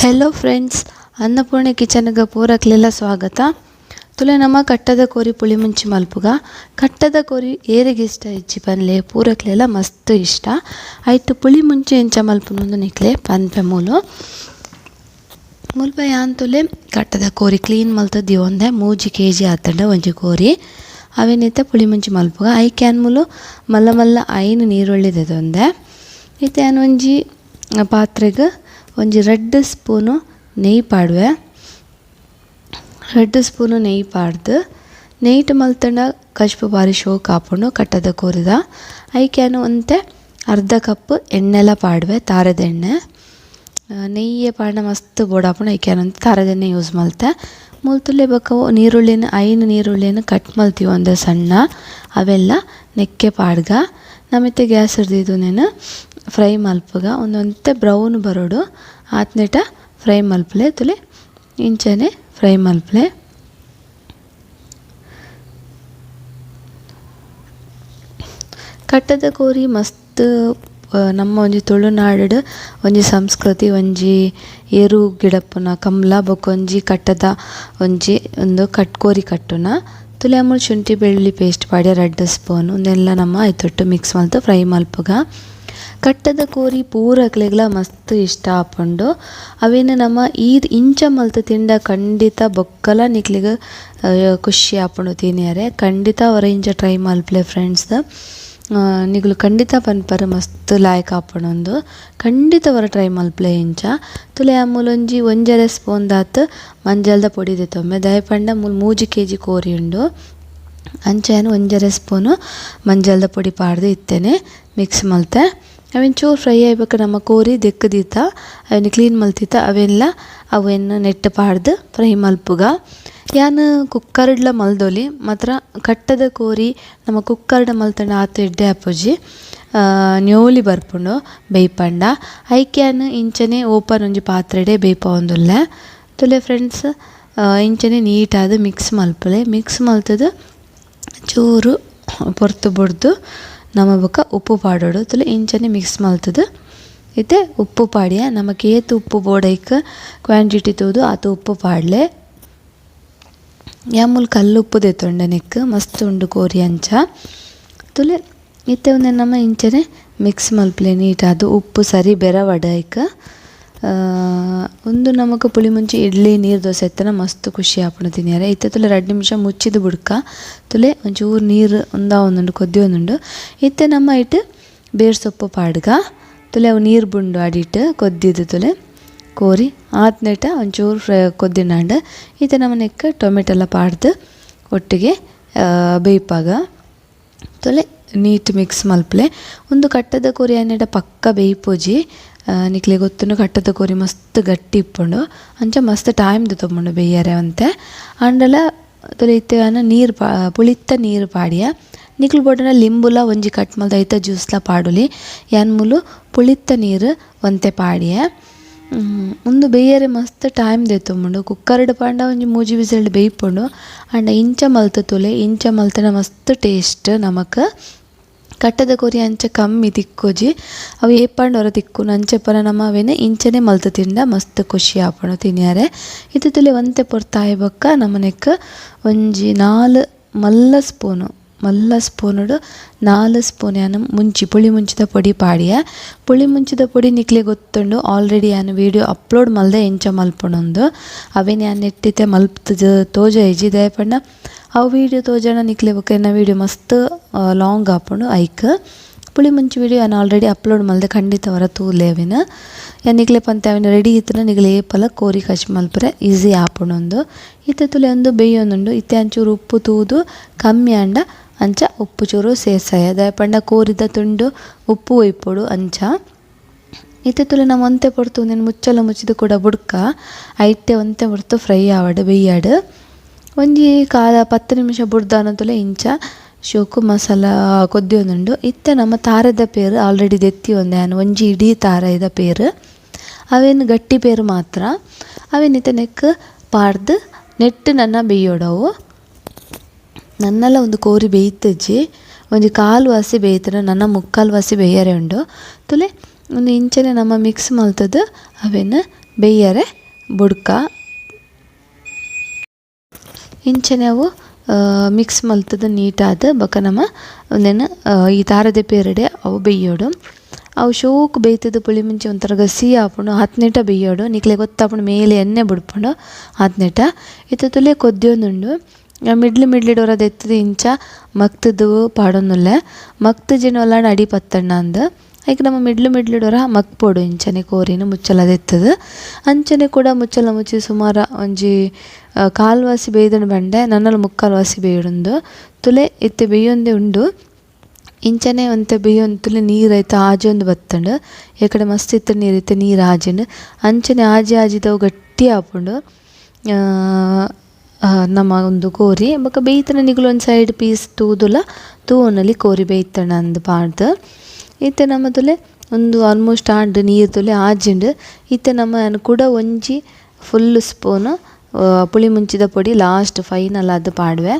Hello friends, ಅನ್ನಪೂರ್ಣೆ ಕಿಚನ್ಗೆ ಪೂರಕ್ಲೆಲ್ಲ ಸ್ವಾಗತ. ತುಲೆ ನಮ್ಮ ಕಟ್ಟದ ಕೋರಿ ಪುಳಿಮುಂಚಿ ಮಲ್ಪುಗ. ಕಟ್ಟದ ಕೋರಿ ಏರಿಗೆ ಇಷ್ಟ ಇಜ್ಜಿ ಪನ್ಲೆ ಪೂರಕ್ಲೆಲ್ಲ ಮಸ್ತ್ ಇಷ್ಟ ಆಯ್ತು. ಪುಳಿಮುಂಚಿ ಎಂಚ ಮಲ್ಪುನೊಂದು ನಿಕ್ಲೆ ಪನ್ಪೆ ಮುಲ್ಪ ಯಾಂತುಲೆ ಕಟ್ಟದ ಕೋರಿ ಕ್ಲೀನ್ ಮಲ್ತದ್ದು ಒಂದೆ 3 kg ಆತಂಡ ಒಂಜಿ ಕೋರಿ ಅವೇನೈತೆ ಪುಳಿಮುಂಚಿ ಮಲ್ಪುಗ. ಐಕ್ಯಾನ್ ಮುಲು ಮಲ್ಲ ಮಲ್ಲ ಐನು ನೀರುಳ್ಳಿದೊಂದೆ ಇತ್ತೆ ಏನು ಒಂಜಿ ಪಾತ್ರೆಗೆ ಒಂಜಿ 2 ಸ್ಪೂನು ನೆಯ್ಯಿ ಪಾಡುವೆ. 2 ಸ್ಪೂನು ನೆಯ್ಯಿ ಪಾಡ್ದು ನೆಯ್ಟ್ ಮಲ್ತಂಡ ಕಶ್ಪು ಬಾರಿ ಶೋಕ್ ಹಾಪುಂಡು ಕಟ್ಟದ ಕೋರಿದ. ಐಕ್ಯಾನು ಒಂತೆ ಅರ್ಧ ಕಪ್ ಎಣ್ಣೆಲ್ಲ ಪಾಡುವೆ, ತಾರದ ಎಣ್ಣೆ. ನೆಯ್ಯೇ ಪಾಡ ಮಸ್ತ್ ಬೋಡಾಪುಂಡು. ಐಕ್ಯಾನಂತ ತಾರದ ಎಣ್ಣೆ ಯೂಸ್ ಮಲ್ತೆ ಮುಲ್ತುಲೆ ಬಕ್ಕವು ನೀರುಳ್ಳಿನ 5 ನೀರುಳ್ಳಿನ ಕಟ್ ಮಲ್ತೀವಿ ಒಂದು ಸಣ್ಣ. ಅವೆಲ್ಲ ನೆಕ್ಕೆ ಪಾಡ್ಗ ನಮಗೆ ಗ್ಯಾಸ್ ಹಿಡ್ದಿದ್ದು ನೇನು ಫ್ರೈ ಮಲ್ಪಗ ಒಂದೊಂತೆ ಬ್ರೌನ್ ಬರೋಡು ಆತ್ನೆಟ ಫ್ರೈ ಮಲ್ಪಲೆ ತುಲೆ ಇಂಚನೆ ಫ್ರೈ ಮಲ್ಪಲೆ. ಕಟ್ಟದ ಕೋರಿ ಮಸ್ತ್ ನಮ್ಮ ಒಂಜಿ ತುಳುನಾಡು ಒಂಜಿ ಸಂಸ್ಕೃತಿ ಒಂಜಿ ಏರು ಗಿಡಪ್ಪುನ ಕಮ್ಲ ಬೊಕೊಂಜಿ ಕಟ್ಟದ ಒಂಜಿ ಒಂದು ಕೋರಿ ಕಟ್ಟುನ ತುಲೆ ಅಮ್ಮಳು ಶುಂಠಿ ಬೆಳ್ಳುಳ್ಳಿ ಪೇಸ್ಟ್ ಪಾಡ್ಯ 2 ಸ್ಪೂನ್ ಒಂದೆಲ್ಲ ನಮ್ಮ ಐತೊಟ್ಟು ಮಿಕ್ಸ್ ಮಲ್ತು ಫ್ರೈ ಮಲ್ಪುಗ. ಕಟ್ಟದ ಕೋರಿ ಪೂರಕ್ಲೆಗ್ಲ ಮಸ್ತ್ ಇಷ್ಟ ಆಪುಂಡು. ಅವೇನು ನಮ್ಮ ಇಂಚ ಮಲ್ತು ತಿಂಡ ಖಂಡಿತ ಬೊಕ್ಕಲ ನಿಕ್ಲಿಗೆ ಖುಷಿ ಆಪುಂಡು ತಿನ್ಯಾರೆ. ಖಂಡಿತ ಅವರ ಇಂಚ ಟ್ರೈ ಮಲ್ಪಲೆ ಫ್ರೆಂಡ್ಸ್. ನಿಗ್ಲು ಖಂಡಿತ ಪನ್ಪರ ಮಸ್ತ್ ಲಾಯ್ಕ್ ಆಪುಂಡು. ಖಂಡಿತ ಅವರ ಟ್ರೈ ಮಲ್ಪಲೆ ಇಂಚ. ತುಲೆ ಅಮ್ಮುಲೊಂಜಿ 1 ಸ್ಪೂನ್ ದಾತ್ ಮಂಜಲ್ದ ಪೊಡಿ ದೆತ್ತೊಮ್ಮೆ ದಯಪಂಡ 3 kg ಕೋರಿ ಉಂಡು. ಅಂಚೆನು 1 ಸ್ಪೂನು ಮಂಜಲ್ದ ಪೊಡಿ ಪಾಡ್ದು ಇತ್ತೇನೆ ಮಿಕ್ಸ್ ಮಲ್ತೆ. ಅವೇನು ಚೂರು ಫ್ರೈ ಆಗ್ಬೇಕು ನಮ್ಮ ಕೋರಿ ದೆಕ್ಕದಿತ್ತ ಅವೇನು ಕ್ಲೀನ್ ಮಲ್ತಿತ್ತ ಅವೆಲ್ಲ ಅವೇನು ನೆಟ್ಟು ಪಾಡ್ದು ಫ್ರೈ ಮಲ್ಪುಗ. ಯಾನು ಕುಕ್ಕರ್ಡ್ಲ ಮಲ್ದೊಲಿ ಮಾತ್ರ ಕಟ್ಟದ ಕೋರಿ ನಮ್ಮ ಕುಕ್ಕರ್ಡ ಮಲ್ತಂಡ ಆತು ಎಡ್ಡೆ ಆಪುಜಿ ನ್ಯೋಲಿ ಬರ್ಪುಂಡು ಬೇಯ್ಪಂಡ. ಐಕ್ಯಾನು ಇಂಚನೆ ಓಪನ್ ಒಂಜಿ ಪಾತ್ರೆಡೆ ಬೇಯ್ಪ ಒಂದುಲ್ಲೆ ತುಲೆ ಫ್ರೆಂಡ್ಸ್. ಇಂಚನೆ ನೀಟಾದ ಮಿಕ್ಸ್ ಮಲ್ಪಲೆ. ಮಿಕ್ಸ್ ಮಲ್ತದು ಚೂರು ಪೊರ್ತು ಬುಡ್ದು ನಮ್ಮ ಬೊಕ್ಕ ಉಪ್ಪು ಪಾಡೋಡು ತುಲೆ ಇಂಚನೆ ಮಿಕ್ಸ್ ಮಲ್ತದು ಇತ್ತೆ ಉಪ್ಪು ಪಾಡ್ಯ ನಮಗೆ ಏತು ಉಪ್ಪು ಬೋಡೈಕ್ ಕ್ವಾಂಟಿಟಿ ತೂದು ಆತು ಉಪ್ಪು ಪಾಡ್ಲೆ. ಯಾಮೂಲ್ ಕಲ್ಲು ಉಪ್ಪು ದೆತ್ತೊಂಡೆ ನೆಕ್ ಮಸ್ತ್ ಉಂಡು ಕೋರಿ ಅಂಚ ತುಲೆ ಇತ್ತೆ ಒಂದೆ ನಮ್ಮ ಇಂಚನೆ ಮಿಕ್ಸ್ ಮಲ್ಪಲೆ ನೀಟಾದು ಉಪ್ಪು ಸರಿ ಬೆರವಡೈಕ್. ಒಂದು ನಮಗೆ ಪುಳಿಮುಂಚಿ ಇಡ್ಲಿ ನೀರು ದೋಸೆ ಎತ್ತನ ಮಸ್ತ್ ಖುಷಿ ಆಪುಂಡು ತಿನ್ಯಾರೆ. ಇತ್ತೆ ತುಲೆ 2 ನಿಮಿಷ ಮುಚ್ಚಿದು ಬುಡ್ಕ ತುಲೆ ಒಂಚೂರು ನೀರು ಒಂದುಂಡು ಕೊದ್ದಿ ಒಂದುಂಡು ಇತ್ತೆ ನಮ್ಮ ಇಟ್ಟು ಬೇರ್ ಸೊಪ್ಪು ಪಾಡ್ಗ ತುಲೆ ಅವು ನೀರು ಬುಂಡು ಅಡಿಟ್ಟು ಕೊದ್ದಿದ್ದು ತುಲೆ ಕೋರಿ ಆತ್ನೆಟ ಒಂಚೂರು ಕೊದ್ದಿನಾಂಡು ಇತ್ತೆ ನಮ್ಮ ನೆಕ್ ಟೊಮೆಟೊಲ್ಲ ಪಾಡ್ದು ಒಟ್ಟಿಗೆ ಬೇಯ್ಪಾಗ ತುಲೆ ನೀಟ್ ಮಿಕ್ಸ್ ಮಲ್ಪಲೆ. ಒಂದು ಕಟ್ಟದ ಕೋರಿ ಅನ್ನೆಟ ಪಕ್ಕ ಬೇಯ್ಪೋಜಿ ನಿಕ್ಲೆ ಗೊತ್ತುಂಡು ಕಟ್ಟದ ಕೋರಿ ಮಸ್ತ್ ಗಟ್ಟಿ ಇಪ್ಪುಂಡು ಅಂಚ ಮಸ್ತ್ ಟೈಮ್ ತೊಗೊಂಡು ಬೇಯ್ಯಾರೆ ಅಂತೆ ಅಂಡಲ ತುಲೆ ಇತ್ತೆ ನೀರು ಪುಳಿತ್ತ ನೀರು ಪಾಡ್ಯ ನಿಕ್ಲು ಬೋಡನ ಲಿಂಬುಲ ಒಂಜಿ ಕಟ್ ಮಲ್ದ ಐತ ಜ್ಯೂಸ್ಲ ಪಾಡುಲಿ ಯಾನ್ಮುಲು ಪುಳಿತ್ತ ನೀರು ಒಂತೆ ಪಾಡ್ಯ ಒಂದು ಬೇಯರೆ ಮಸ್ತ್ ಟೈಮ್ ದೆತ್ತೊಂಡು ಕುಕ್ಕರ್ಡ್ ಪಾಂಡ ಒಂಜಿ 3 ವಿಸಿಲ್ ಬೇಯ್ಪುಂಡು ಅಂಡ ಇಂಚ ಮಲ್ತ ತುಲೆ ಇಂಚ ಮಲ್ತನ ಮಸ್ತ್ ಟೇಸ್ಟ್. ನಮಕ್ ಕಟ್ಟದ ಕೋರಿ ಅಂಚೆ ಕಮ್ಮಿ ತಿಕ್ಕೋಜಿ ಅವು ಏಪಂಡು ಹೊರ ತಿಕ್ಕು ಅಂಚೆಪ್ಪನ ನಮ್ಮ ಅವೇನೆ ಇಂಚನೆ ಮಲ್ತು ತಿಂಡ ಮಸ್ತ್ ಖುಷಿ ಆಪುಂಡು ತಿನ್ಯಾರೆ. ಇದು ತುಲೆ ಒಂತೆ ಪೊರ್ತಾಯಿ ಬೊಕ್ಕ ನಮ್ಮನೆಕ್ ಒಂಜಿ 4 ಮಲ್ಲ ಸ್ಪೂನುಡು 4 ಸ್ಪೂನ್ ಯಾನು ಪುಳಿ ಮುಂಚಿದ ಪೊಡಿ ಪಾಡ್ಯ. ಪುಳಿ ಮುಂಚಿದ ಪೊಡಿ ನಿಕ್ಲೆ ಗೊತ್ತುಂಡು ಆಲ್ರೆಡಿ ಯಾನು ವೀಡಿಯೋ ಅಪ್ಲೋಡ್ ಮಲ್ದೆ ಎಂಚ ಮಲ್ಪುಣೊಂದು ಅವೇನು ಯಾನು ನೆಟ್ಟಿತ್ತೆ ಮಲ್ಪದ ತೋಜ ಇಜಿ ದಯಪಂಡ ಅವು ವೀಡಿಯೋ ತೋಜಣ ನಿಕ್ಲೆ ಬೊಕ್ಕ ವೀಡಿಯೋ ಮಸ್ತ್ ಲಾಂಗ್ ಆಪುಂಡು ಐಕ್. ಪುಳಿ ಮುಂಚಿ ವೀಡಿಯೋ ನಾನು ಆಲ್ರೆಡಿ ಅಪ್ಲೋಡ್ ಮಲ್ದೆ ಖಂಡಿತ ಹೊರ ತೂಲೆ ಅವಿನ ನಿಕ್ಲೆ ಪಂತೆ ಅವಿನ ರೆಡಿ ಇತ್ತನ ನಿಗ್ಲೆ ಏಪಲ ಕೋರಿ ಕಚ್ ಮಲ್ಪರೆ ಈಸಿ ಆಪುಣೊಂದು. ಇತ್ತೆ ತುಲೆ ಒಂದು ಬೇಯೊಂದುಂಡು ಇತ್ತೆ ಅಂಚೂರು ಉಪ್ಪು ತೂದು ಕಮ್ಮಿ ಅಂಡ ಅಂಚ ಉಪ್ಪು ಚೂರು ಸೇಸಾಯ ದಯಪಂಡ ಕೋರಿದ ತುಂಡು ಉಪ್ಪು ಒಯ್ಪೊಡು ಅಂಚ. ಇತ್ತೆ ತುಲೆ ನಾವು ಒಂತೆ ಪೊರ್ತು నేను ಮುಚ್ಚಲ ಮುಚ್ಚಿದು ಕೂಡ ಬುಡ್ಕ ಐಟೆ ಒಂತೆ ಪೊರ್ತು ಫ್ರೈ ಆವಡು ಬೇಯ್ಯಾಡು ಒಂಜಿ 10 ನಿಮಿಷ ಬುಡ್ದಾನ ತುಲೆ ಇಂಚ ಶೋಕು ಮಸಾಲ ಕೊದ್ದಿ ಒಂದುಂಡು. ಇತ್ತೆ ನಮ್ಮ ತಾರದ ಪೇರು ಆಲ್ರೆಡಿ ದೆತ್ತಿ ಒಂದೆ ನಾನು ಒಂಜಿ ಇಡೀ ತಾರ ಇದ ಪೇರು ಅವೇನು ಗಟ್ಟಿ ಪೇರು ಮಾತ್ರ ಅವೇನಿತ್ತೆ ನೆಕ್ ಪಾಡ್ದು ನೆಟ್ಟು ನನ್ನ ಬೇಯೋಡವು ನನ್ನೆಲ್ಲ ಒಂದು ಕೋರಿ ಬೇಯ್ತಜ್ಜಿ ಒಂಜಿ 1/4 ವಾಸಿ ಬೇಯ್ತನ ನನ್ನ 3/4 ವಾಸಿ ಬೇಯರೆ ಉಂಡು ತುಲೆ ಒಂದು ಇಂಚನೆ ನಮ್ಮ ಮಿಕ್ಸ್ ಮಲ್ತದ್ದು ಅವೇನು ಬೇಯರೆ ಬುಡ್ಕ ಇಂಚನೆ ಅವು ಮಿಕ್ಸ್ ಮಲ್ತದ ನೀಟಾದ ಬೊಕ ನಮ್ಮ ಒಂದೇನು ಈ ತಾರದೆ ಪೇರಡೆ ಅವು ಬೇಯೋಡು ಅವು ಶೋಕು ಬೇಯ್ತದ ಪುಳಿಮುಂಚಿ ಒಂಥರ ಗಸಿ ಆಪುಂಡು ಹತ್ನೆಟ ಬೇಯೋಡು ನಿಕ್ಲೆ ಗೊತ್ತಾಪುಂಡು ಮೇಲೆ ಎಣ್ಣೆ ಬಿಡ್ಪುಂಡು ಹತ್ನೆಟ ಇತ್ತ ತುಲೆ ಕೊದ್ದಿಯೊಂದುಂಡು ಮಿಡ್ಲಿಡೋರದು ಎತ್ತದ ಇಂಚ ಮಕ್ತದು ಪಾಡೊಂದುಲ್ಲೆ ಮಕ್ತ ಜಿನೊಲ್ಲಾಂಡ್ ಅಡಿ ಪತ್ತಣ್ಣ ಅಂದ ಈಗ ನಮ್ಮ ಮಿಡ್ಲಿಡೋರ ಮಕ್ಪೊಡು ಇಂಚನೆ ಕೋರಿನ ಮುಚ್ಚಲದ ಎತ್ತದ ಅಂಚನೆ ಕೂಡ ಮುಚ್ಚಲ ಮುಚ್ಚಿ ಸುಮಾರು ಒಂಜಿ ಕಾಲ್ವಾಸಿ ಬೇಯ್ದನು ಬಂಡೆ ನನ್ನಲು ಮುಕ್ಕಾಲ್ವಾಸಿ ಬೇಯುಂಡು ತುಲೆ ಇತ್ತೆ ಬೇಯೊಂದೇ ಉಂಡು ಇಂಚನೆ ಒಂತೆ ಬೇಯೊಂದು ತುಲೆ ನೀರು ಐತೆ ಆಜೊಂದು ಬತ್ತಂಡು ಈ ಮಸ್ತ್ ಇತ್ತ ನೀರು ಐತೆ ನೀರು ಆಜಿಂಡು ಅಂಚನೆ ಆಜಿದವು ಗಟ್ಟಿ ಆಪುಂಡು ನಮ್ಮ ಒಂದು ಕೋರಿ ಬೊಕ ಬೇಯ್ತನ ನಿಗುಲು ಒಂದು ಸೈಡ್ ಪೀಸ್ ತೂವೊನಲ್ಲಿ ಕೋರಿ ಬೇಯ್ತಣ ಅಂದು ಪಾಡ್ದು ಇತ್ತೆ ನಮ್ಮ ತುಲೆ ಒಂದು ಆಲ್ಮೋಸ್ಟ್ ಆಂಡ್ ನೀರು ತುಲೆ ಆಜಿಂಡು ಇತ್ತೆ ನಮ್ಮ ಕೂಡ ಒಂಜಿ ಫುಲ್ ಸ್ಪೂನು ಪುಳಿಮುಂಚಿದ ಪೊಡಿ ಲಾಸ್ಟ್ ಫೈನಲ್ ಅದು ಪಾಡ್ವೆ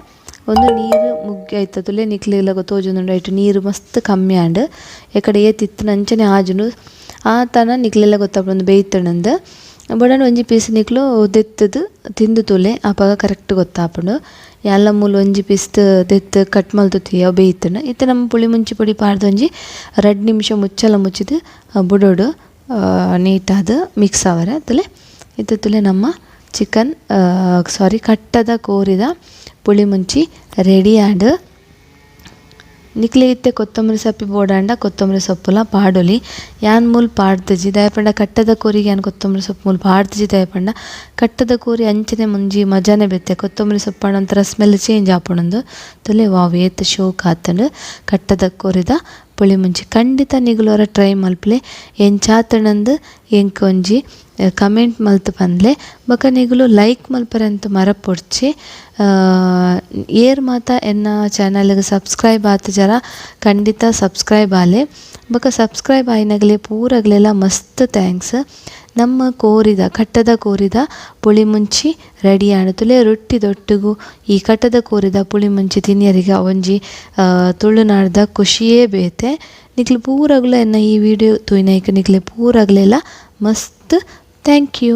ಒಂದು ನೀರು ಮುಗ್ಗಿ ಆಯ್ತ ತುಲೆ ನಿಕ್ಲೆಲ್ಲ ಗೊತ್ತೋಜೊಂದುಂಡು ಐಟು ನೀರು ಮಸ್ತ್ ಕಮ್ಮಿ ಆಂಡು ಏತಿತ್ತು ನಂಚನೆ ಆಜುಂಡು ಆ ತನ ನಿಕ್ಲೆಲ್ಲ ಗೊತ್ತಾಪುಂಡು ಬೇಯ್ತಣಂದು ಬೊಡಾಂಡ ಒಂಜಿ ಪೀಸ್ ನಿಕ್ಲು ದೆತ್ತದು ತಿಂದು ತುಲೆ ಆಪಾಗ ಕರೆಕ್ಟ್ ಗೊತ್ತಾಪುಂಡು ಎಲ್ಲ ಮೂಲು ಒಂಜಿ ಪೀಸ್ ದೆತ್ತು ಕಟ್ ಮಲ್ತುತ್ತೀಯ ಬೇಯ್ತಂಡು ಇತ್ತೆ ನಮ್ಮ ಪುಳಿಮುಂಚಿ ಪೊಡಿ ಪಾಡ್ದು ಒಂಜಿ 2 ನಿಮಿಷ ಮುಚ್ಚಲ ಮುಚ್ಚಿದು ಬುಡೋಡು ನೀಟಾದ ಮಿಕ್ಸ್ ಆವರೆ ತುಲೆ ಇತ್ತೆ ತುಲೆ ನಮ್ಮ ಕಟ್ಟದ ಕೋರಿದ ಪುಳಿಮುಂಚಿ ರೆಡಿ ಆಂಡ್ ನಿಕ್ಲೆ ಇತ್ತೆ ಕೊತ್ತಂಬರಿ ಸೊಪ್ಪಿ ಬೋಡಾಂಡ ಕೊತ್ತಂಬರಿ ಸೊಪ್ಪುಲ ಪಾಡೊಲಿ ಯಾನ್ ಮೂಲು ಪಾಡ್ದಜಿ ದಯಪಂಡ ಕಟ್ಟದ ಕೋರಿಗೆ ಯಾನ್ ಕೊತ್ತಂಬರಿ ಸೊಪ್ಪು ಮೂಲು ಪಾಡ್ದಜಿ ದಯಪಂಡ ಕಟ್ಟದ ಕೋರಿ ಅಂಚನೆ ಮುಂಜಿ ಮಜಾನೆ ಬೆತ್ತೆ ಕೊತ್ತಂಬರಿ ಸೊಪ್ಪು ಒಂಥರ ಸ್ಮೆಲ್ ಚೇಂಜ್ ಆಪುಂಡು ತುಲೆ ವಾವ್ ಏತ್ ಶೋಕ್ ಆತಂಡು ಕಟ್ಟದ ಕೋರಿದ ಪುಳಿಮುಂಚಿ ಖಂಡಿತ ನಿಗುಲೋರ ಟ್ರೈ ಮಲ್ಪಲೆ ಎಂಚಾತಣಂದು ಎಂಕ್ ಒಂಜಿ ಕಮೆಂಟ್ ಮಲ್ತು ಪಂದ್ಲೆ ಬೊಕ ನಿಗುಲು ಲೈಕ್ ಮಲ್ಪರೆ ಅಂತ ಮರಪೊಡ್ಚಿ ಏರ್ ಮಾತ ಎನ್ನ ಚಾನಲ್ಗೆ ಸಬ್ಸ್ಕ್ರೈಬ್ ಆತ ಜರ ಖಂಡಿತ ಸಬ್ಸ್ಕ್ರೈಬ್ ಆಲೆ ಬೊಕ ಸಬ್ಸ್ಕ್ರೈಬ್ ಆಯ್ನಗಲೆ ಪೂರಗಲೆಲ್ಲ ಮಸ್ತ್ ಥ್ಯಾಂಕ್ಸ್ ನಮ್ಮ ಕಟ್ಟದ ಕೋರಿದ ಪುಳಿಮುಂಚಿ ರೆಡಿ ಆಣುತ್ತಲೇ ರೊಟ್ಟಿದೊಟ್ಟಿಗೂ ಈ ಕಟ್ಟದ ಕೋರಿದ ಪುಳಿಮುಂಚಿ ತಿನ್ನಿಯರಿಗೆ ಒಂಜಿ ತುಳುನಾಡ್ದ ಖುಷಿಯೇ ಬೇತೆ ನಿಕ್ಲು ಪೂರಗಲ ಎನ್ನ ಈ ವಿಡಿಯೋ ತೂಯಿನೈಕ ನಿಕ್ಲೆ ಪೂರಗಲೆಲ್ಲ ಮಸ್ತ್ ಥ್ಯಾಂಕ್ ಯು.